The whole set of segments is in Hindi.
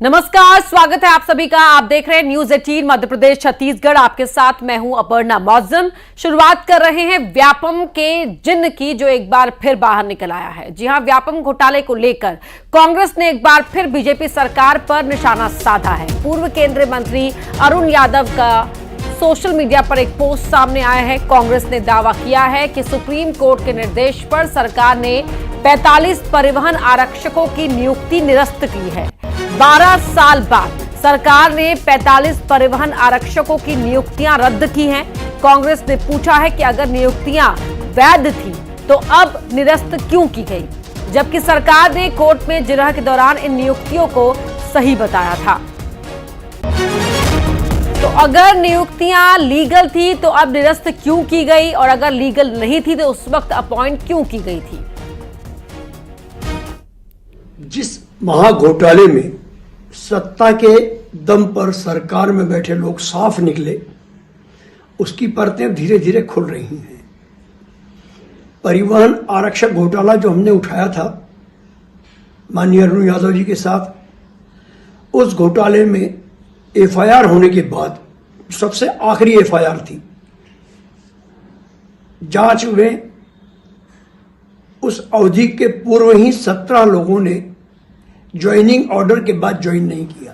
नमस्कार, स्वागत है आप सभी का। आप देख रहे हैं न्यूज 18 मध्य प्रदेश छत्तीसगढ़। आपके साथ मैं हूं अपर्णा मौजम। शुरुआत कर रहे हैं व्यापम के जिन्न की, जो एक बार फिर बाहर निकल आया है। जी हां, व्यापम घोटाले को लेकर कांग्रेस ने एक बार फिर बीजेपी सरकार पर निशाना साधा है। पूर्व केंद्रीय मंत्री अरुण यादव का सोशल मीडिया पर एक पोस्ट सामने आया है। कांग्रेस ने दावा किया है कि सुप्रीम कोर्ट के निर्देश पर सरकार ने 45 परिवहन आरक्षकों की नियुक्ति निरस्त की है। 12 साल बाद सरकार ने 45 परिवहन आरक्षकों की नियुक्तियां रद्द की हैं। कांग्रेस ने पूछा है कि अगर नियुक्तियां वैध थी तो अब निरस्त क्यों की गई, जबकि सरकार ने कोर्ट में जिरह के दौरान इन नियुक्तियों को सही बताया था। तो अगर नियुक्तियां लीगल थी तो अब निरस्त क्यों की गई, और अगर लीगल नहीं थी तो उस वक्त अपॉइंट क्यों की गई थी? जिस महाघोटाले में सत्ता के दम पर सरकार में बैठे लोग साफ निकले, उसकी परतें धीरे धीरे खुल रही हैं। परिवहन आरक्षक घोटाला जो हमने उठाया था माननीय अरुण यादव जी के साथ, उस घोटाले में एफआईआर होने के बाद, सबसे आखिरी एफआईआर थी, जांच में उस अवधि के पूर्व ही 17 लोगों ने ज्वाइनिंग ऑर्डर के बाद ज्वाइन नहीं किया।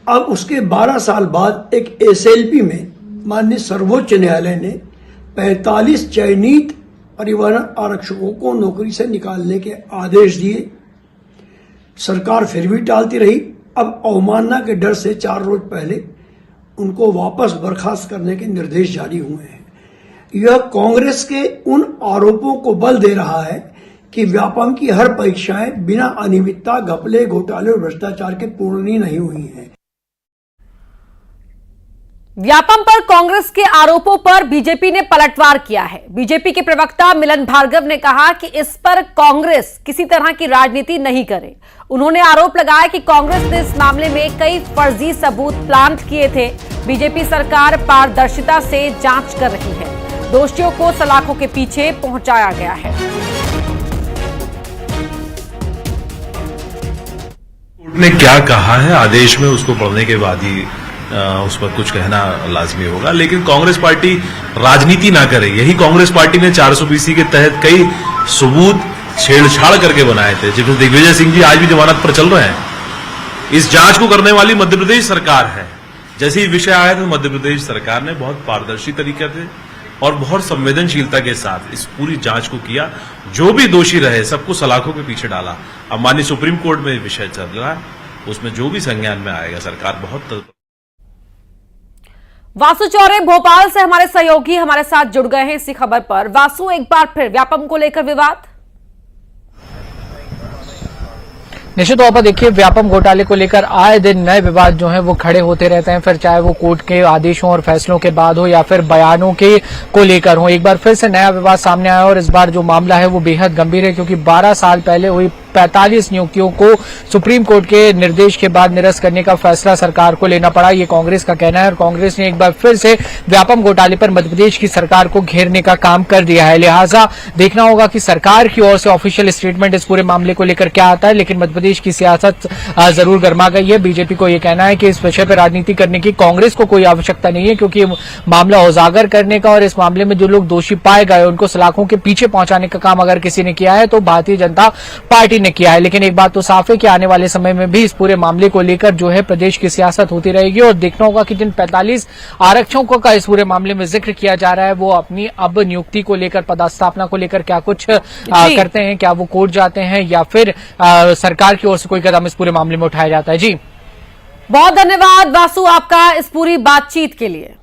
अब उसके 12 साल बाद एक एसएलपी में माननीय सर्वोच्च न्यायालय ने 45 चयनित परिवहन आरक्षकों को नौकरी से निकालने के आदेश दिए। सरकार फिर भी टालती रही। अब अवमानना के डर से 4 रोज पहले उनको वापस बर्खास्त करने के निर्देश जारी हुए हैं। यह कांग्रेस के उन आरोपों को बल दे रहा है कि व्यापम की हर परीक्षाएं बिना अनियमितता, घपले, घोटाले और भ्रष्टाचार के पूर्ण ही नहीं हुई हैं। व्यापम पर कांग्रेस के आरोपों पर बीजेपी ने पलटवार किया है। बीजेपी के प्रवक्ता मिलन भार्गव ने कहा कि इस पर कांग्रेस किसी तरह की राजनीति नहीं करे। उन्होंने आरोप लगाया कि कांग्रेस ने इस मामले में कई फर्जी सबूत प्लांट किए थे। बीजेपी सरकार पारदर्शिता से जांच कर रही है। दोषियों को सलाखों के पीछे पहुंचाया गया है। कोर्ट ने क्या कहा है आदेश में, उसको पढ़ने के बाद ही उस पर कुछ कहना लाजमी होगा। लेकिन कांग्रेस पार्टी राजनीति ना करे, यही कांग्रेस पार्टी ने 420 के तहत कई सबूत छेड़छाड़ करके बनाए थे, जिसमें दिग्विजय सिंह जी आज भी जमानत पर चल रहे हैं। इस जांच को करने वाली मध्य प्रदेश सरकार है। जैसे ही विषय आया तो मध्य प्रदेश सरकार ने बहुत पारदर्शी तरीके से और बहुत संवेदनशीलता के साथ इस पूरी जांच को किया। जो भी दोषी रहे सबको सलाखों के पीछे डाला। अब माननीय सुप्रीम कोर्ट में विषय चल रहा है, उसमें जो भी संज्ञान में आएगा सरकार बहुत। वासु चौरे भोपाल से हमारे सहयोगी हमारे साथ जुड़ गए हैं इसी खबर पर। वासु, एक बार फिर व्यापम को लेकर विवाद। निश्चित तौर पर देखिए, व्यापम घोटाले को लेकर आए दिन नए विवाद जो हैं वो खड़े होते रहते हैं, फिर चाहे वो कोर्ट के आदेशों और फैसलों के बाद हो या फिर बयानों के को लेकर हो। एक बार फिर से नया विवाद सामने आया और इस बार जो मामला है वो बेहद गंभीर है, क्योंकि 12 साल पहले हुई 45 नियुक्तियों को सुप्रीम कोर्ट के निर्देश के बाद निरस्त करने का फैसला सरकार को लेना पड़ा, ये कांग्रेस का कहना है। और कांग्रेस ने एक बार फिर से व्यापम घोटाले पर मध्यप्रदेश की सरकार को घेरने का काम कर दिया है। लिहाजा देखना होगा कि सरकार की ओर से ऑफिशियल स्टेटमेंट इस पूरे मामले को लेकर क्या आता है। लेकिन मध्यप्रदेश की सियासत जरूर गर्मा गई है। बीजेपी को यह कहना है कि इस विषय पर राजनीति करने की कांग्रेस को कोई आवश्यकता नहीं है, क्योंकि मामला उजागर करने का और इस मामले में जो लोग दोषी पाए गए उनको सलाखों के पीछे पहुंचाने का काम अगर किसी ने किया है तो भारतीय जनता पार्टी ने किया है। लेकिन एक बात तो साफ है कि आने वाले समय में भी इस पूरे मामले को लेकर जो है प्रदेश की सियासत होती रहेगी और देखना होगा कि जिन 45 आरक्षकों का इस पूरे मामले में जिक्र किया जा रहा है वो अपनी अब नियुक्ति को लेकर, पदस्थापना को लेकर क्या कुछ करते हैं, क्या वो कोर्ट जाते हैं या फिर सरकार की ओर से कोई कदम इस पूरे मामले में उठाया जाता है। जी बहुत धन्यवाद वासु आपका इस पूरी बातचीत के लिए।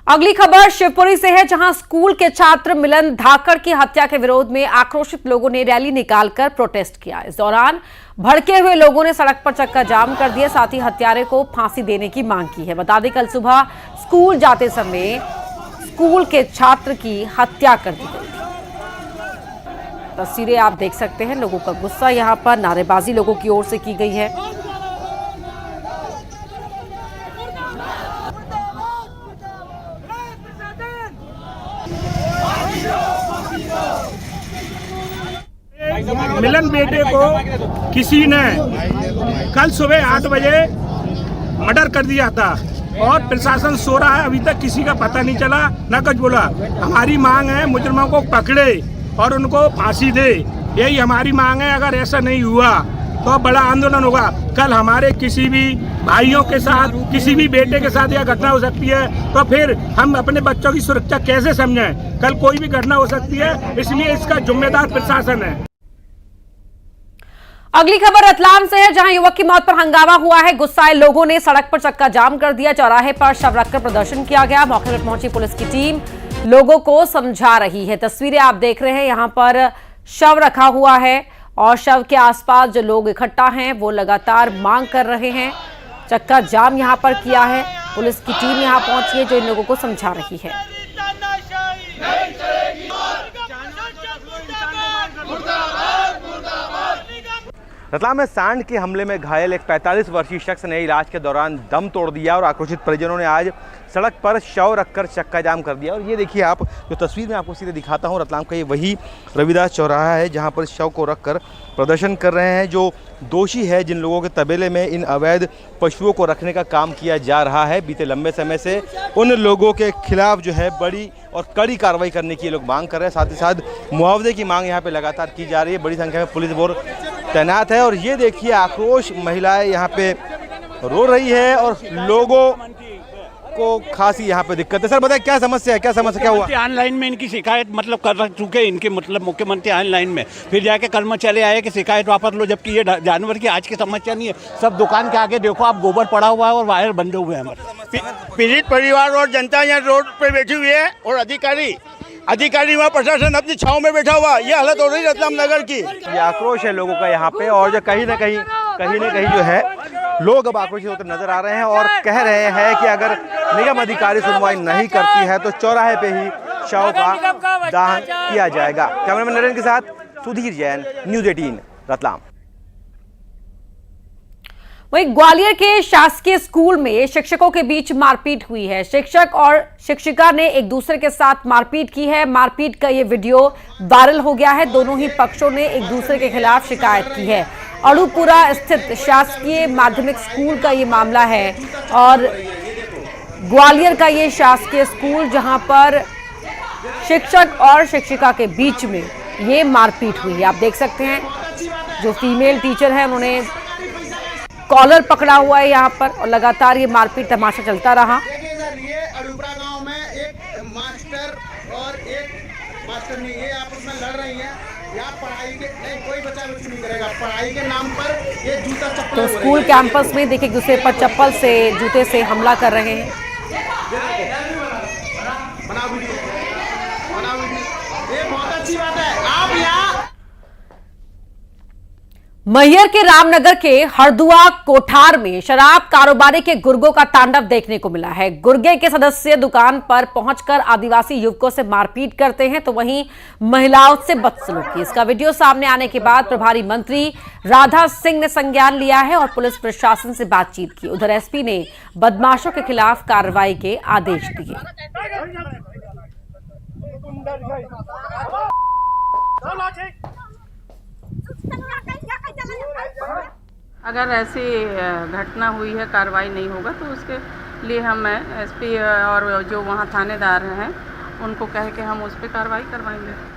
अगली खबर शिवपुरी से है, जहां स्कूल के छात्र मिलन धाकड़ की हत्या के विरोध में आक्रोशित लोगों ने रैली निकालकर प्रोटेस्ट किया। इस दौरान भड़के हुए लोगों ने सड़क पर चक्का जाम कर दिया, साथ ही हत्यारे को फांसी देने की मांग की है। बता दें, कल सुबह स्कूल जाते समय स्कूल के छात्र की हत्या कर दी गई थी। तस्वीरें आप देख सकते हैं। लोगों का गुस्सा, यहां पर नारेबाजी लोगों की ओर से की गई है। मिलन बेटे को किसी ने कल सुबह 8 बजे मर्डर कर दिया था और प्रशासन सो रहा है, अभी तक किसी का पता नहीं चला, न कुछ बोला। हमारी मांग है मुजरिमों को पकड़े और उनको फांसी दे, यही हमारी मांग है। अगर ऐसा नहीं हुआ तो बड़ा आंदोलन होगा। कल हमारे किसी भी भाइयों के साथ, किसी भी बेटे के साथ यह घटना हो सकती है, तो फिर हम अपने बच्चों की सुरक्षा कैसे समझें? कल कोई भी घटना हो सकती है, इसलिए इसका जिम्मेदार प्रशासन है। अगली खबर रतलाम से है, जहां युवक की मौत पर हंगामा हुआ है। गुस्साए लोगों ने सड़क पर चक्का जाम कर दिया, चौराहे पर शव रखकर प्रदर्शन किया गया। मौके पर पहुंची पुलिस की टीम लोगों को समझा रही है। तस्वीरें आप देख रहे हैं, यहां पर शव रखा हुआ है और शव के आसपास जो लोग इकट्ठा हैं वो लगातार मांग कर रहे हैं। चक्का जाम यहां पर किया है, पुलिस की टीम यहां पहुंची है जो इन लोगों को समझा रही है। रतलाम में सांड के हमले में घायल एक 45 वर्षीय शख्स ने इलाज के दौरान दम तोड़ दिया और आक्रोशित परिजनों ने आज सड़क पर शव रखकर चक्का जाम कर दिया। और ये देखिए आप, जो तस्वीर में आपको सीधे दिखाता हूँ, रतलाम का ये वही रविदास चौराहा है जहाँ पर शव को रखकर प्रदर्शन कर रहे हैं जो दोषी है, जिन लोगों के तबेले में इन अवैध पशुओं को रखने का काम किया जा रहा है। बीते लंबे समय से उन लोगों के खिलाफ जो है बड़ी और कड़ी कार्रवाई करने की ये लोग मांग कर रहे हैं। साथ ही साथ मुआवजे की मांग यहाँ पे लगातार की जा रही है। बड़ी संख्या में पुलिस फोर्स तैनात है और ये देखिए आक्रोश, महिलाएं यहाँ पे रो रही है और लोगों को खासी यहाँ पे दिक्कत है। सर बताइए क्या समस्या है, क्या समस्या, क्या हुआ? ऑनलाइन में इनकी शिकायत मतलब कर चुके इनके मतलब मुख्यमंत्री ऑनलाइन में, फिर जाके कल में चले आए कि शिकायत वापस लो, जबकि ये जानवर की आज की समस्या नहीं है। सब दुकान के आगे देखो आप, गोबर पड़ा हुआ है और वायर बंधे हुए हैं। पीड़ित परिवार और जनता यहाँ रोड पे बैठी हुई है और अधिकारी वहाँ प्रशासन अपनी छांव में बैठा हुआ। ये हालत हो रही है रतलाम नगर की। ये आक्रोश है लोगों का यहाँ पे और जो कहीं ना कहीं जो है लोग अब आक्रोशित होते नजर आ रहे हैं और कह रहे हैं कि अगर निगम अधिकारी सुनवाई नहीं करती है तो चौराहे पे ही शव का दाह किया जाएगा। कैमरामैन नरेंद्र के साथ सुधीर जैन, न्यूज़ 18 रतलाम। वहीं ग्वालियर के शासकीय स्कूल में शिक्षकों के बीच मारपीट हुई है। शिक्षक और शिक्षिका ने एक दूसरे के साथ मारपीट की है। मारपीट का ये वीडियो वायरल हो गया है। दोनों ही पक्षों ने एक दूसरे के खिलाफ शिकायत की है। अड़ूपुरा स्थित शासकीय माध्यमिक स्कूल का ये मामला है और ग्वालियर का ये शासकीय स्कूल जहां पर शिक्षक और शिक्षिका के बीच में ये मारपीट हुई है। आप देख सकते हैं जो फीमेल टीचर है उन्होंने कॉलर पकड़ा हुआ है यहाँ पर और लगातार ये मारपीट तमाशा चलता रहा। अड़ूपुरा गांव में एक मास्टर और एक मास्टरनी ये आपस में लड़ रही हैं। यहाँ पढ़ाई के नहीं, कोई बच्चा कुछ नहीं करेगा, पढ़ाई के नाम पर ये जूता चप्पल। तो स्कूल कैंपस में देखिए एक दूसरे पर चप्पल से, जूते से हमला कर रहे हैं। ये बहुत अच्छी बात है। आप यहाँ मैहर के रामनगर के हरदुआ कोठार में शराब कारोबारी के गुर्गों का तांडव देखने को मिला है। गुर्गे के सदस्य दुकान पर पहुंचकर आदिवासी युवकों से मारपीट करते हैं तो वहीं महिलाओं से बदसलूकी। इसका वीडियो सामने आने के बाद प्रभारी मंत्री राधा सिंह ने संज्ञान लिया है और पुलिस प्रशासन से बातचीत की। उधर एसपी ने बदमाशों के खिलाफ कार्रवाई के आदेश दिए। अगर ऐसी घटना हुई है, कार्रवाई नहीं होगा तो उसके लिए हम एसपी और जो वहाँ थानेदार हैं उनको कह के हम उस पर कार्रवाई करवाएंगे।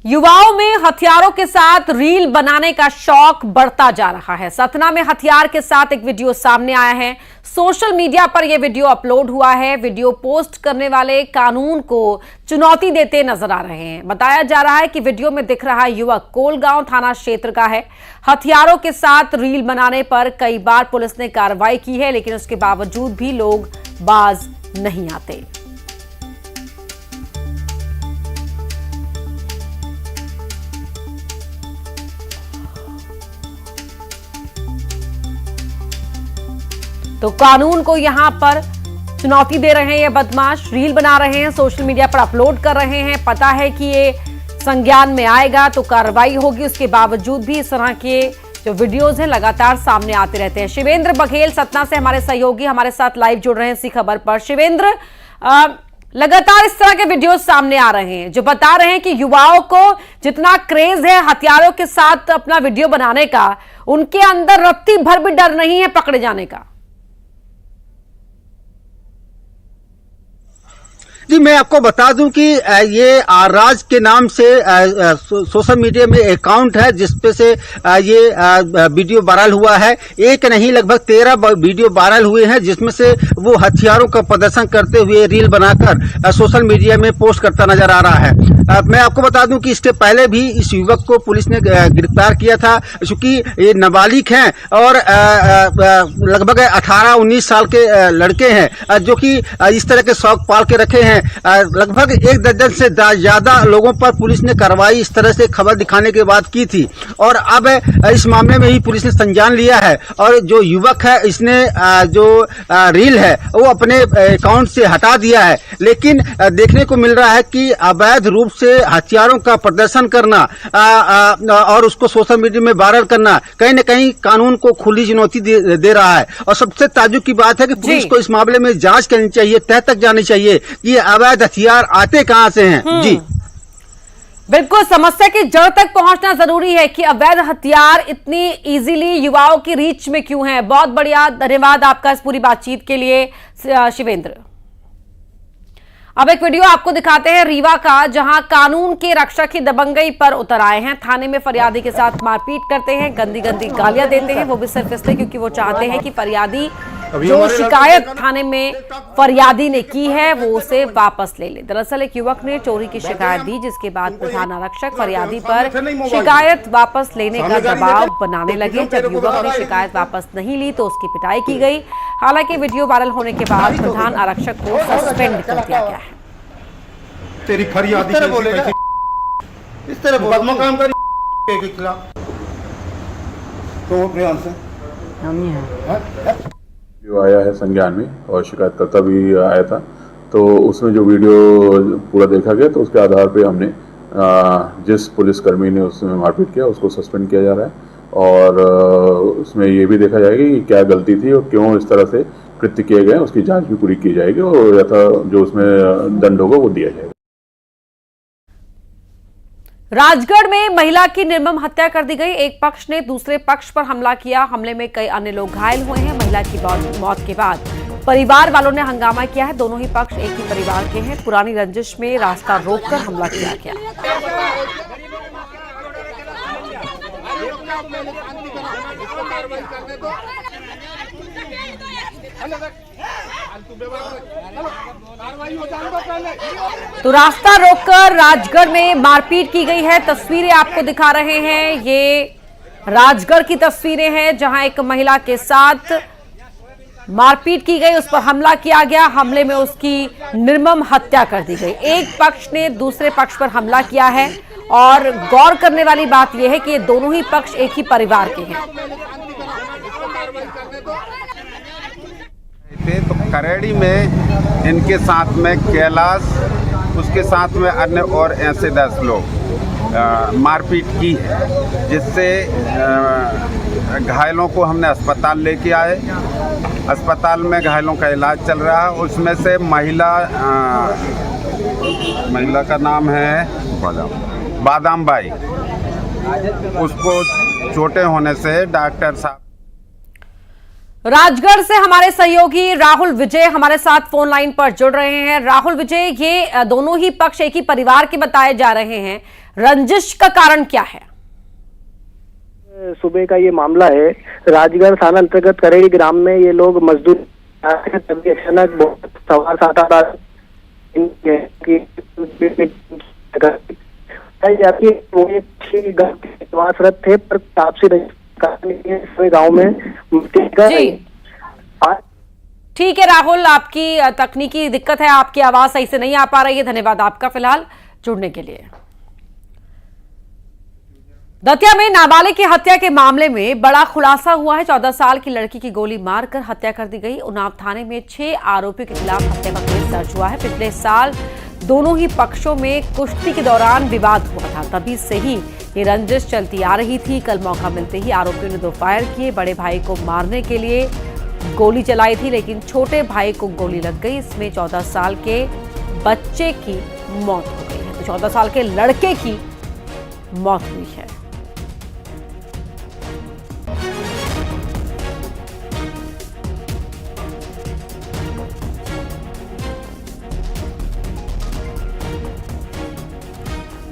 युवाओं में हथियारों के साथ रील बनाने का शौक बढ़ता जा रहा है। सतना में हथियार के साथ एक वीडियो सामने आया है। सोशल मीडिया पर यह वीडियो अपलोड हुआ है। वीडियो पोस्ट करने वाले कानून को चुनौती देते नजर आ रहे हैं। बताया जा रहा है कि वीडियो में दिख रहा युवक कोलगांव थाना क्षेत्र का है। हथियारों के साथ रील बनाने पर कई बार पुलिस ने कार्रवाई की है, लेकिन उसके बावजूद भी लोग बाज नहीं आते। तो कानून को यहां पर चुनौती दे रहे हैं ये बदमाश, रील बना रहे हैं, सोशल मीडिया पर अपलोड कर रहे हैं। पता है कि ये संज्ञान में आएगा तो कार्रवाई होगी, उसके बावजूद भी इस तरह के जो वीडियोस हैं लगातार सामने आते रहते हैं। शिवेंद्र बघेल सतना से हमारे सहयोगी हमारे साथ लाइव जुड़ रहे हैं इसी खबर पर। शिवेंद्र, लगातार इस तरह के वीडियो सामने आ रहे हैं जो बता रहे हैं कि युवाओं को जितना क्रेज है हथियारों के साथ अपना वीडियो बनाने का, उनके अंदर रत्ती भर भी डर नहीं है पकड़े जाने का। जी, मैं आपको बता दूं कि ये आराज के नाम से सोशल मीडिया में अकाउंट है जिसपे से ये वीडियो वायरल हुआ है। एक नहीं लगभग 13 वीडियो वायरल हुए हैं जिसमें से वो हथियारों का प्रदर्शन करते हुए रील बनाकर सोशल मीडिया में पोस्ट करता नजर आ रहा है। मैं आपको बता दूं कि इसके पहले भी इस युवक को पुलिस ने गिरफ्तार किया था, चूंकि ये नाबालिग हैं और लगभग 18-19 साल के लड़के हैं जो कि इस तरह के शौक पाल के रखे हैं। लगभग 1 दर्जन से ज्यादा लोगों पर पुलिस ने कार्रवाई इस तरह से खबर दिखाने के बाद की थी और अब इस मामले में ही पुलिस ने संज्ञान लिया है और जो युवक है इसने जो रील है वो अपने अकाउंट से हटा दिया है। लेकिन देखने को मिल रहा है कि अवैध रूप से हथियारों का प्रदर्शन करना और उसको सोशल मीडिया में वायरल करना कहीं न कहीं कानून को खुली चुनौती दे रहा है। और सबसे ताज्जुब की बात है कि पुलिस को इस मामले में जांच करनी चाहिए, तह तक जानी चाहिए कि अवैध हथियार आते कहां से हैं। जी बिल्कुल, समस्या की जड़ तक पहुंचना जरूरी है कि अवैध हथियार इतनी इजीली युवाओं की रीच में क्यों हैं। बहुत बढ़िया, धन्यवाद आपका इस पूरी बातचीत के लिए शिवेंद्र। अब एक वीडियो आपको दिखाते हैं रीवा का, जहां कानून के रक्षक ही दबंगई पर उतर आए हैं। थाने में फरियादी के साथ मारपीट करते हैं, गंदी गंदी गालियां देते हैं, वो भी सिर्फ इसलिए क्योंकि वो चाहते हैं कि फरियादी जो शिकायत थाने में फरियादी ने की है वो उसे वापस ले ले। दरअसल एक युवक ने चोरी की शिकायत दी जिसके बाद प्रधान आरक्षक फरियादी पर शिकायत वापस लेने का दबाव बनाने लगे। जब युवक ने शिकायत वापस नहीं ली तो उसकी पिटाई की गई। हालांकि वीडियो वायरल होने के बाद प्रधान आरक्षक को सस्पेंड कर दिया गया है। तेरी फरियादी इस तरह मुकदमा काम कर के खिलाफ तो बयान से हम ही हैं जो आया है संज्ञान में और शिकायतकर्ता भी आया था, तो उसमें जो वीडियो पूरा देखा गया तो उसके आधार पे हमने जिस पुलिसकर्मी ने उसमें मारपीट किया उसको सस्पेंड किया जा रहा है और उसमें ये भी देखा जाएगा कि क्या गलती थी और क्यों इस तरह से कृत्य किए गए, उसकी जांच भी पूरी की जाएगी और यथा जो उसमें दंड होगा वो दिया जाएगा। राजगढ़ में महिला की निर्मम हत्या कर दी गई। एक पक्ष ने दूसरे पक्ष पर हमला किया। हमले में कई अन्य लोग घायल हुए हैं। महिला की मौत के बाद परिवार वालों ने हंगामा किया है। दोनों ही पक्ष एक ही परिवार के हैं। पुरानी रंजिश में रास्ता रोककर हमला किया गया। तो रास्ता रोककर राजगढ़ में मारपीट की गई है। तस्वीरें आपको दिखा रहे हैं, ये राजगढ़ की तस्वीरें हैं जहां एक महिला के साथ मारपीट की गई, उस पर हमला किया गया। हमले में उसकी निर्मम हत्या कर दी गई। एक पक्ष ने दूसरे पक्ष पर हमला किया है और गौर करने वाली बात यह है कि ये दोनों ही पक्ष एक ही परिवार के हैं। तो करेड़ी में इनके साथ में कैलाश, उसके साथ में अन्य और ऐसे 10 लोग मारपीट की है, जिससे घायलों को हमने अस्पताल लेके आए। अस्पताल में घायलों का इलाज चल रहा है। उसमें से महिला का नाम है बादाम बाई, उसको चोटें होने से डॉक्टर साहब। राजगढ़ से हमारे सहयोगी राहुल विजय हमारे साथ फोन लाइन पर जुड़ रहे हैं। राहुल विजय, ये दोनों ही पक्ष एक ही परिवार के बताए जा रहे हैं, रंजिश का कारण क्या है? सुबह का ये मामला है। राजगढ़ थाना अंतर्गत करेड़ी ग्राम में ये लोग मजदूर अचानक बहुत सवार साथ थे पर तापसी गाँव में। ठीक है राहुल, आपकी तकनीकी दिक्कत है, आपकी आवाज सही से नहीं आ पा रही है। धन्यवाद आपका फिलहाल जुड़ने के लिए। दतिया में नाबालिग की हत्या के मामले में बड़ा खुलासा हुआ है। 14 साल की लड़की की गोली मारकर हत्या कर दी गई। उन्नाव थाने में 6 आरोपियों के खिलाफ हत्या का केस दर्ज हुआ है। पिछले साल दोनों ही पक्षों में कुश्ती के दौरान विवाद हुआ था, तभी से ही ये रंजिश चलती आ रही थी। कल मौका मिलते ही आरोपियों ने 2 फायर किए। बड़े भाई को मारने के लिए गोली चलाई थी, लेकिन छोटे भाई को गोली लग गई। इसमें 14 साल के बच्चे की मौत हो गई है, तो 14 साल के लड़के की मौत हुई है।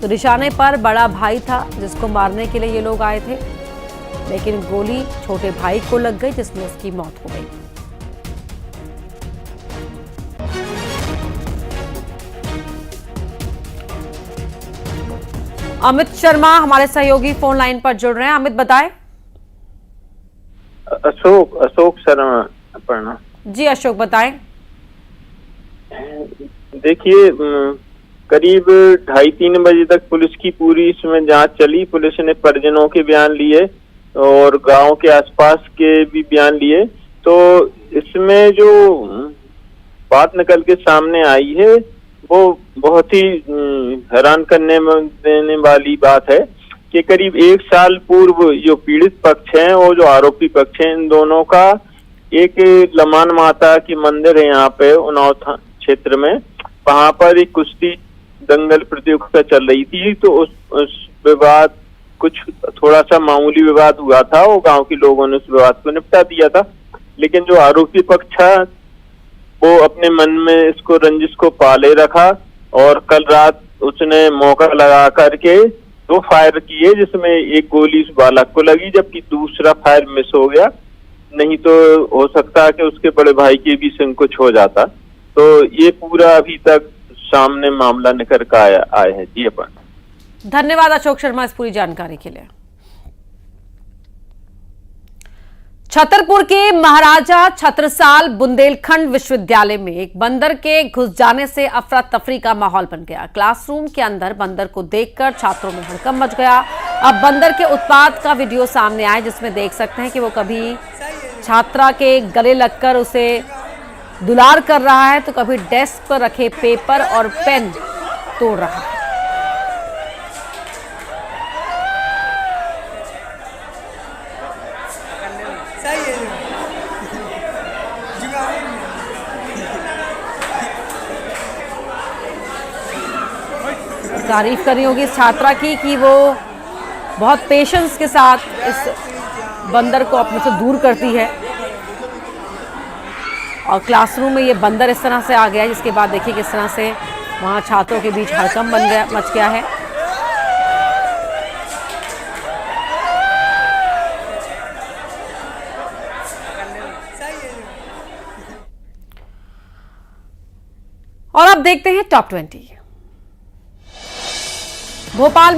तो निशाने पर बड़ा भाई था जिसको मारने के लिए ये लोग आए थे, लेकिन गोली छोटे भाई को लग गई जिसमें उसकी मौत हो गई। अमित शर्मा हमारे सहयोगी फोन लाइन पर जुड़ रहे हैं। अमित बताएं। अशोक शर्मा अपर्णा जी अशोक बताएं। देखिए, करीब 2:30-3 बजे तक पुलिस की पूरी इसमें जांच चली। पुलिस ने परिजनों के बयान लिए और गांव के आसपास के भी बयान लिए। तो इसमें जो बात निकल के सामने आई है वो बहुत ही हैरान करने देने वाली बात है कि करीब 1 साल पूर्व जो पीड़ित पक्ष हैं और जो आरोपी पक्ष हैं, इन दोनों का एक लमान माता की मंदिर है यहाँ पे उन्नाव क्षेत्र में, वहां पर एक कुश्ती दंगल प्रतियोगिता चल रही थी। तो उस विवाद कुछ थोड़ा सा मामूली विवाद हुआ था, वो गांव के लोगों ने उस विवाद को निपटा दिया था। लेकिन जो आरोपी पक्ष था वो अपने मन में इसको रंजिश को पाले रखा और कल रात उसने मौका लगा करके 2 फायर किए, जिसमें एक गोली उस बालक को लगी जबकि दूसरा फायर मिस हो गया। नहीं तो हो सकता है कि उसके बड़े भाई के भी सिंह कुछ हो जाता। तो ये पूरा अभी तक सामने मामला निकल कर आया है। जी अपन धन्यवाद अशोक शर्मा इस पूरी जानकारी के लिए। छतरपुर के महाराजा छत्रसाल बुंदेलखंड विश्वविद्यालय में एक बंदर के घुस जाने से अफरा तफरी का माहौल बन गया। क्लासरूम के अंदर बंदर को देखकर छात्रों में हड़कंप मच गया। अब बंदर के उत्पात का वीडियो सामने आया जिसमें देख सकते हैं कि वो कभी छात्रा के गले लगकर उसे दुलार कर रहा है तो कभी डेस्क पर रखे पेपर और पेन तोड़ रहा है। तारीफ करनी होगी इस छात्रा की कि वो बहुत पेशेंस के साथ इस बंदर को अपने से दूर करती है। और क्लासरूम में ये बंदर इस तरह से आ गया, जिसके बाद देखिए किस तरह से वहाँ छात्रों के बीच हड़कंप मच गया है। और अब देखते हैं टॉप 20। भोपाल में